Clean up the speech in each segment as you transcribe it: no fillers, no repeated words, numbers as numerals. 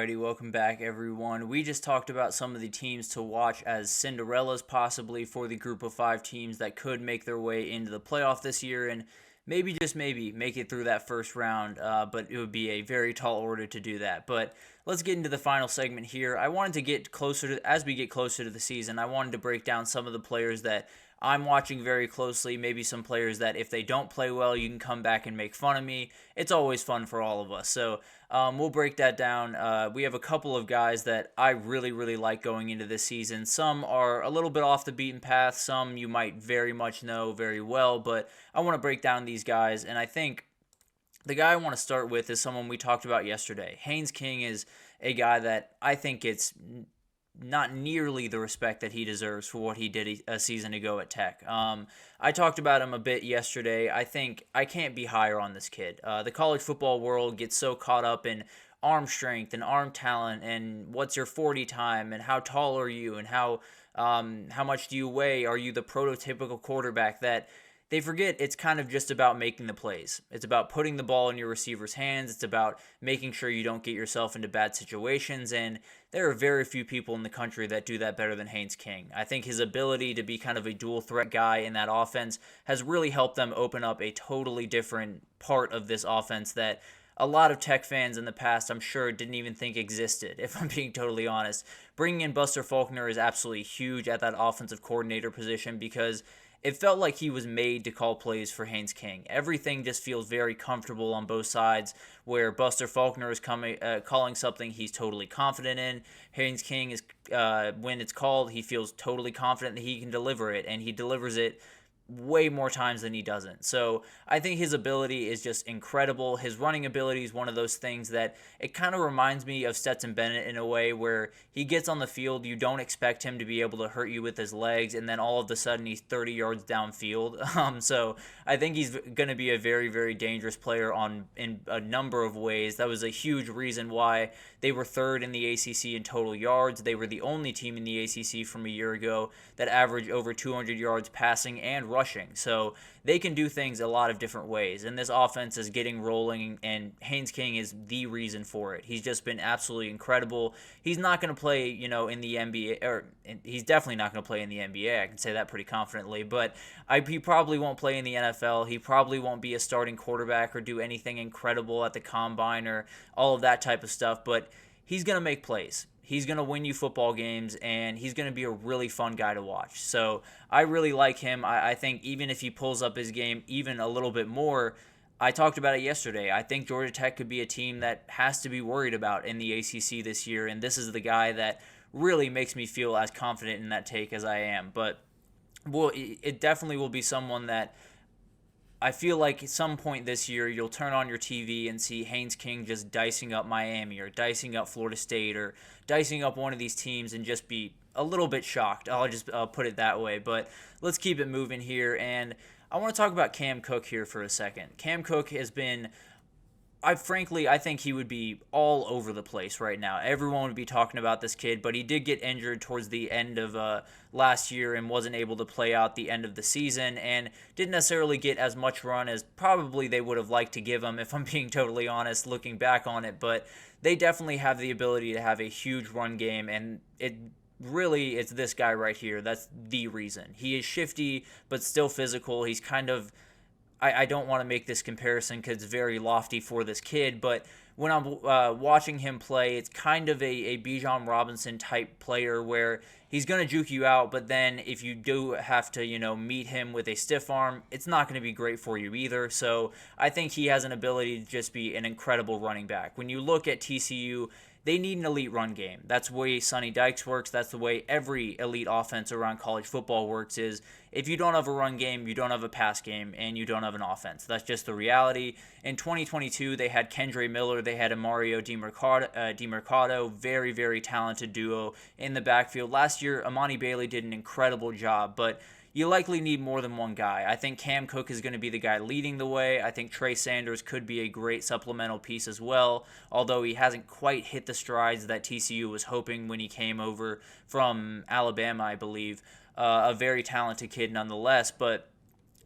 Alrighty, welcome back, everyone. We just talked about some of the teams to watch as Cinderellas, possibly for the group of 5 teams that could make their way into the playoff this year and maybe, just maybe, make it through that first round. But it would be a very tall order to do that. But let's get into the final segment here. I wanted to get closer to, as we get closer to the season, I wanted to break down some of the players that I'm watching very closely, maybe some players that if they don't play well, you can come back and make fun of me. It's always fun for all of us. So we'll break that down. We have a couple of guys that I really, really like going into this season. Some are a little bit off the beaten path. Some you might very much know very well, but I want to break down these guys. And I think the guy I want to start with is someone we talked about yesterday. Haynes King is a guy that I think it's not nearly the respect that he deserves for what he did a season ago at Tech. I talked about him a bit yesterday. I think I can't be higher on this kid. The college football world gets so caught up in arm strength and arm talent and what's your 40 time and how tall are you and how much do you weigh? Are you the prototypical quarterback that they forget it's kind of just about making the plays. It's about putting the ball in your receiver's hands. It's about making sure you don't get yourself into bad situations. And there are very few people in the country that do that better than Haynes King. I think his ability to be kind of a dual threat guy in that offense has really helped them open up a totally different part of this offense that a lot of Tech fans in the past, I'm sure, didn't even think existed, if I'm being totally honest. Bringing in Buster Faulkner is absolutely huge at that offensive coordinator position because it felt like he was made to call plays for Haynes King. Everything just feels very comfortable on both sides, where Buster Faulkner is calling something he's totally confident in. Haynes King is, when it's called, he feels totally confident that he can deliver it, and he delivers it way more times than he doesn't. So I think his ability is just incredible. His running ability is one of those things that it kind of reminds me of Stetson Bennett in a way where he gets on the field, you don't expect him to be able to hurt you with his legs, and then all of a sudden he's 30 yards downfield. So I think he's going to be a very, very dangerous player in a number of ways. That was a huge reason why they were third in the ACC in total yards. They were the only team in the ACC from a year ago that averaged over 200 yards passing and rushing. So they can do things a lot of different ways. And this offense is getting rolling, and Haynes King is the reason for it. He's just been absolutely incredible. He's not going to play, in the NBA, or he's definitely not going to play in the NBA. I can say that pretty confidently. But he probably won't play in the NFL. He probably won't be a starting quarterback or do anything incredible at the combine or all of that type of stuff. But he's going to make plays. He's going to win you football games, and he's going to be a really fun guy to watch. So I really like him. I think even if he pulls up his game even a little bit more, I talked about it yesterday. I think Georgia Tech could be a team that has to be worried about in the ACC this year, and this is the guy that really makes me feel as confident in that take as I am. But it definitely will be someone that I feel like at some point this year you'll turn on your TV and see Haynes King just dicing up Miami or dicing up Florida State or dicing up one of these teams and just be a little bit shocked. I'll just put it that way. But let's keep it moving here. And I want to talk about Cam Cook here for a second. Cam Cook has been, I think he would be all over the place right now. Everyone would be talking about this kid, but he did get injured towards the end of last year and wasn't able to play out the end of the season and didn't necessarily get as much run as probably they would have liked to give him, if I'm being totally honest, looking back on it. But they definitely have the ability to have a huge run game, and it's this guy right here. That's the reason. He is shifty, but still physical. He's kind of, I don't want to make this comparison because it's very lofty for this kid, but when I'm watching him play, it's kind of a Bijan Robinson type player where he's going to juke you out, but then if you do have to, meet him with a stiff arm, it's not going to be great for you either. So I think he has an ability to just be an incredible running back. When you look at TCU, they need an elite run game. That's the way Sonny Dykes works. That's the way every elite offense around college football works is if you don't have a run game, you don't have a pass game, and you don't have an offense. That's just the reality. In 2022, they had Kendre Miller. They had Mario DiMercado, very, very talented duo in the backfield. Last year, Amani Bailey did an incredible job, but you likely need more than one guy. I think Cam Cook is going to be the guy leading the way. I think Trey Sanders could be a great supplemental piece as well, although he hasn't quite hit the strides that TCU was hoping when he came over from Alabama, I believe. A very talented kid nonetheless, but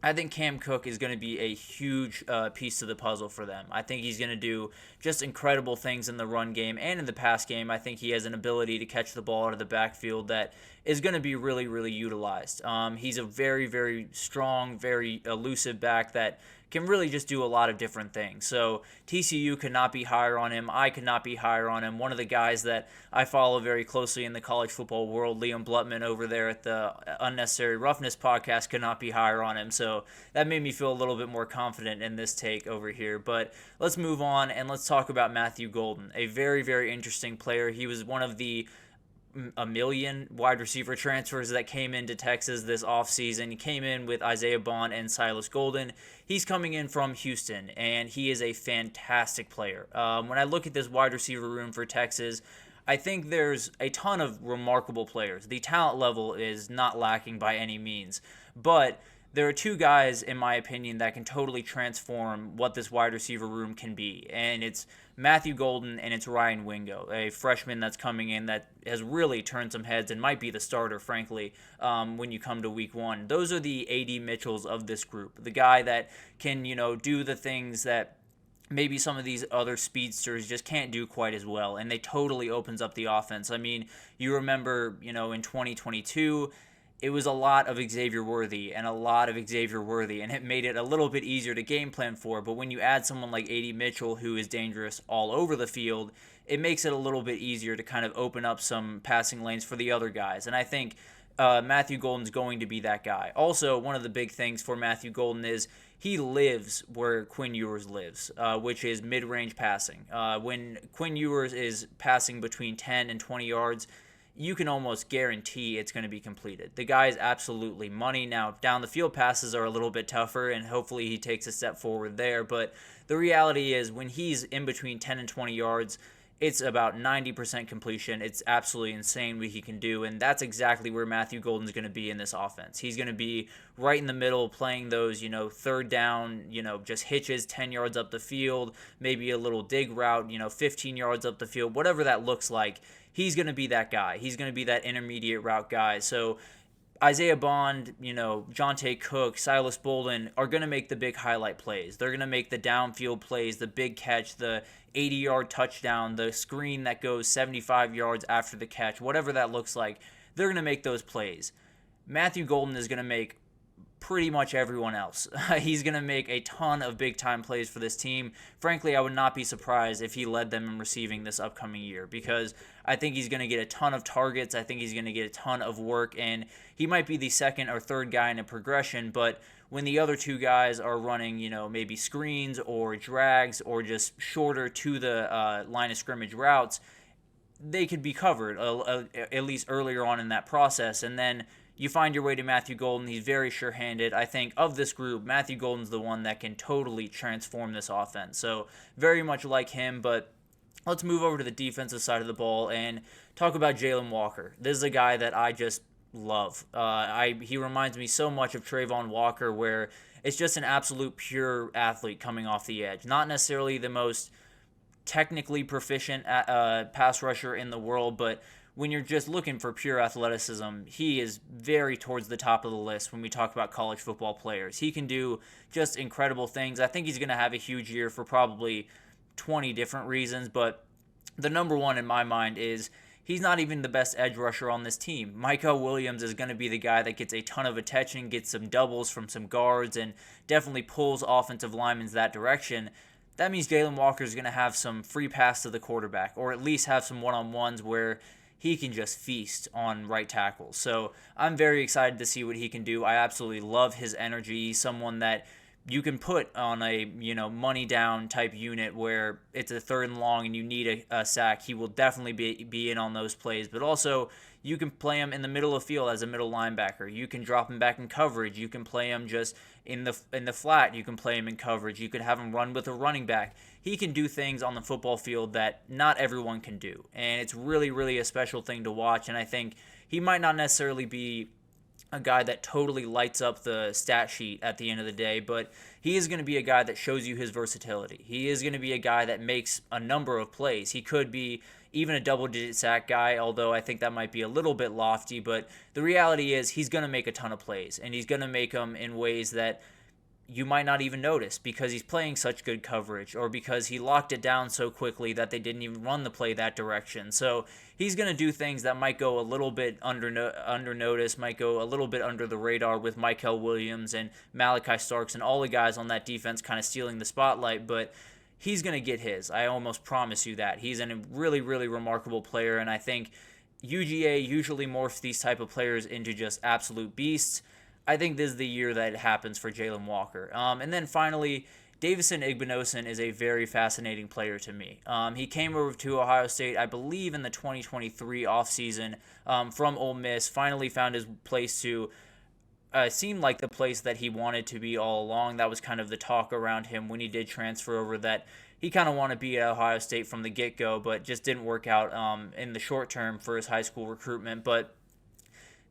I think Cam Cook is going to be a huge piece to the puzzle for them. I think he's going to do just incredible things in the run game and in the pass game. I think he has an ability to catch the ball out of the backfield that is going to be really, really utilized. He's a very, very strong, very elusive back that can really just do a lot of different things. So TCU could not be higher on him. I could not be higher on him. One of the guys that I follow very closely in the college football world, Liam Blutman over there at the Unnecessary Roughness podcast, could not be higher on him. So that made me feel a little bit more confident in this take over here. But let's move on and let's talk about Matthew Golden, a very, very interesting player. He was one of the a million wide receiver transfers that came into Texas this offseason. He came in with Isaiah Bond and Silas Golden. He's coming in from Houston, and he is a fantastic player. When I look at this wide receiver room for Texas, I think there's a ton of remarkable players. The talent level is not lacking by any means, but there are two guys, in my opinion, that can totally transform what this wide receiver room can be, and it's Matthew Golden and it's Ryan Wingo, a freshman that's coming in that has really turned some heads and might be the starter, frankly, when you come to week one. Those are the A.D. Mitchells of this group, the guy that can, do the things that maybe some of these other speedsters just can't do quite as well, and they totally opens up the offense. I mean, you remember, in 2022, it was a lot of Xavier Worthy, and it made it a little bit easier to game plan for. But when you add someone like A.D. Mitchell, who is dangerous all over the field, it makes it a little bit easier to kind of open up some passing lanes for the other guys. And I think Matthew Golden's going to be that guy. Also, one of the big things for Matthew Golden is he lives where Quinn Ewers lives, which is mid-range passing. When Quinn Ewers is passing between 10 and 20 yards, you can almost guarantee it's going to be completed. The guy is absolutely money. Now, down the field passes are a little bit tougher, and hopefully he takes a step forward there. But the reality is when he's in between 10 and 20 yards, it's about 90% completion. It's absolutely insane what he can do, and that's exactly where Matthew Golden's going to be in this offense. He's going to be right in the middle playing those, third down, just hitches 10 yards up the field, maybe a little dig route, 15 yards up the field, whatever that looks like. He's going to be that guy. He's going to be that intermediate route guy. So Isaiah Bond, Jonte Cook, Silas Bolden are going to make the big highlight plays. They're going to make the downfield plays, the big catch, the 80-yard touchdown, the screen that goes 75 yards after the catch, whatever that looks like. They're going to make those plays. Matthew Golden is going to make pretty much everyone else. He's going to make a ton of big-time plays for this team. Frankly, I would not be surprised if he led them in receiving this upcoming year because I think he's going to get a ton of targets. I think he's going to get a ton of work, and he might be the second or third guy in a progression, but when the other two guys are running, maybe screens or drags or just shorter to the line of scrimmage routes, they could be covered at least earlier on in that process, and then you find your way to Matthew Golden. He's very sure-handed. I think of this group, Matthew Golden's the one that can totally transform this offense. So very much like him, but let's move over to the defensive side of the ball and talk about Jalen Walker. This is a guy that I just love. He reminds me so much of Trayvon Walker, where it's just an absolute pure athlete coming off the edge. Not necessarily the most technically proficient pass rusher in the world, but when you're just looking for pure athleticism, he is very towards the top of the list when we talk about college football players. He can do just incredible things. I think he's going to have a huge year for probably 20 different reasons, but the number one in my mind is he's not even the best edge rusher on this team. Micah Williams is going to be the guy that gets a ton of attention, gets some doubles from some guards, and definitely pulls offensive linemen that direction. That means Jalen Walker is going to have some free pass to the quarterback, or at least have some one-on-ones where he can just feast on right tackles. So I'm very excited to see what he can do. I absolutely love his energy. He's someone that you can put on a money down type unit where it's a third and long and you need a sack. He will definitely be in on those plays. But also you can play him in the middle of the field as a middle linebacker. You can drop him back in coverage. You can play him just in the flat. You can play him in coverage. You could have him run with a running back. He can do things on the football field that not everyone can do. And it's really, really a special thing to watch. And I think he might not necessarily be a guy that totally lights up the stat sheet at the end of the day, but he is going to be a guy that shows you his versatility. He is going to be a guy that makes a number of plays. He could be even a double-digit sack guy, although I think that might be a little bit lofty, but the reality is he's going to make a ton of plays, and he's going to make them in ways that you might not even notice because he's playing such good coverage or because he locked it down so quickly that they didn't even run the play that direction. So he's going to do things that might go a little bit under notice, might go a little bit under the radar with Michael Williams and Malachi Starks and all the guys on that defense kind of stealing the spotlight, but he's going to get his. I almost promise you that. He's a really, really remarkable player, and I think UGA usually morphs these type of players into just absolute beasts. I think this is the year that it happens for Jalen Walker. And then finally, Davison Igbinosun is a very fascinating player to me. He came over to Ohio State, I believe, in the 2023 offseason from Ole Miss, finally found his place to seemed like the place that he wanted to be all along. That was kind of the talk around him when he did transfer over, that he kind of wanted to be at Ohio State from the get-go, but just didn't work out in the short term for his high school recruitment. But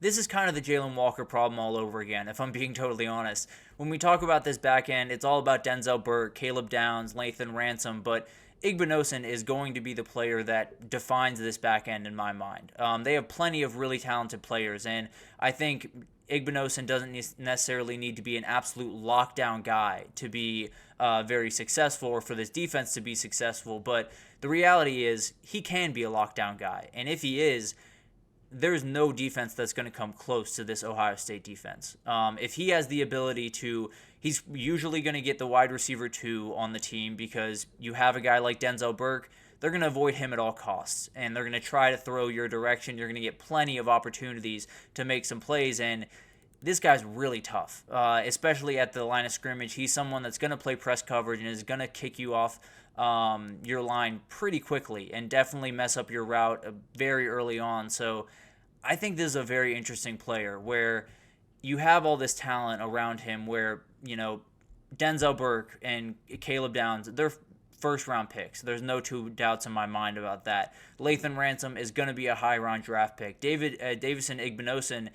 this is kind of the Jalen Walker problem all over again, if I'm being totally honest. When we talk about this back end, it's all about Denzel Burke, Caleb Downs, Lathan Ransom, but Igbinosun is going to be the player that defines this back end in my mind. They have plenty of really talented players, and I think Igbinosun doesn't necessarily need to be an absolute lockdown guy to be very successful or for this defense to be successful, but the reality is he can be a lockdown guy, and if he is, there's no defense that's going to come close to this Ohio State defense. If he has the ability to, he's usually going to get the wide receiver 2 on the team because you have a guy like Denzel Burke. They're going to avoid him at all costs, and they're going to try to throw your direction. You're going to get plenty of opportunities to make some plays, and this guy's really tough, especially at the line of scrimmage. He's someone that's going to play press coverage and is going to kick you off your line pretty quickly and definitely mess up your route very early on. So I think this is a very interesting player where you have all this talent around him where, you know, Denzel Burke and Caleb Downs, they're first-round picks. There's no two doubts in my mind about that. Lathan Ransom is going to be a high-round draft pick. Davison Igbinosun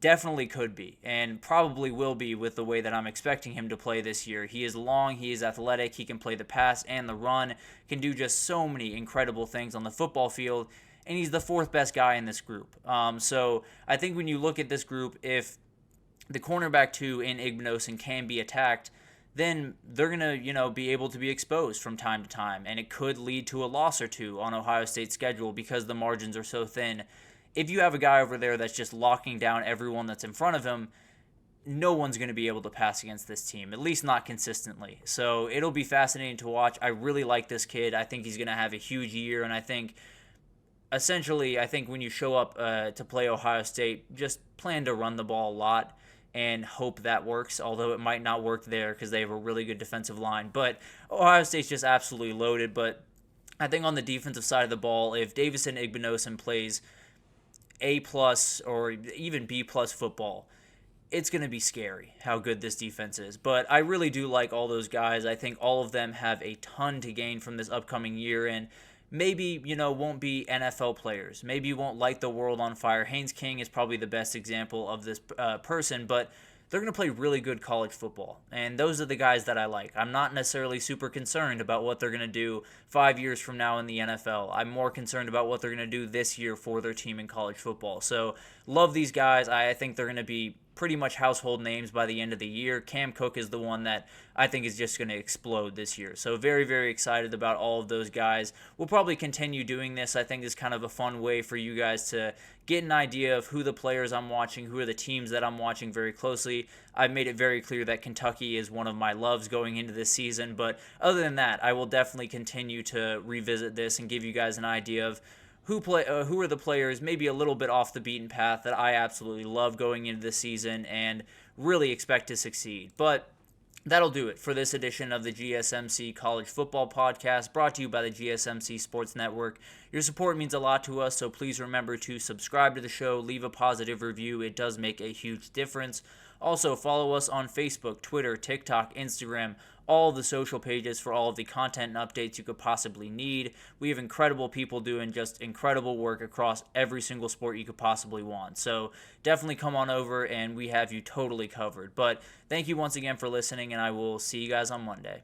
definitely could be and probably will be with the way that I'm expecting him to play this year. He is long, he is athletic, he can play the pass and the run, can do just so many incredible things on the football field, and he's the 4th best guy in this group. So I think when you look at this group, if the cornerback 2 in Igbinosun can be attacked, then they're going to, be able to be exposed from time to time, and it could lead to a loss or two on Ohio State's schedule because the margins are so thin. If you have a guy over there that's just locking down everyone that's in front of him, no one's going to be able to pass against this team, at least not consistently. So it'll be fascinating to watch. I really like this kid. I think he's going to have a huge year, and I think when you show up to play Ohio State, just plan to run the ball a lot and hope that works, although it might not work there because they have a really good defensive line. But Ohio State's just absolutely loaded. But I think on the defensive side of the ball, if Davison Igbinosun plays A+ or even B+ football, it's going to be scary how good this defense is. But I really do like all those guys. I think all of them have a ton to gain from this upcoming year, and maybe, won't be NFL players. Maybe you won't light the world on fire. Haynes King is probably the best example of this person, but they're going to play really good college football. And those are the guys that I like. I'm not necessarily super concerned about what they're going to do 5 years from now in the NFL. I'm more concerned about what they're going to do this year for their team in college football. So love these guys. I think they're going to be pretty much household names by the end of the year. Cam Cook is the one that I think is just going to explode this year. So very, very excited about all of those guys. We'll probably continue doing this. I think it's kind of a fun way for you guys to get an idea of who the players I'm watching, who are the teams that I'm watching very closely. I've made it very clear that Kentucky is one of my loves going into this season. But other than that, I will definitely continue to revisit this and give you guys an idea of who are the players maybe a little bit off the beaten path that I absolutely love going into this season and really expect to succeed. But that'll do it for this edition of the GSMC College Football Podcast, brought to you by the GSMC Sports Network. Your support means a lot to us, so please remember to subscribe to the show, leave a positive review. It does make a huge difference. Also, follow us on Facebook, Twitter, TikTok, Instagram, all the social pages for all of the content and updates you could possibly need. We have incredible people doing just incredible work across every single sport you could possibly want. So definitely come on over and we have you totally covered. But thank you once again for listening, and I will see you guys on Monday.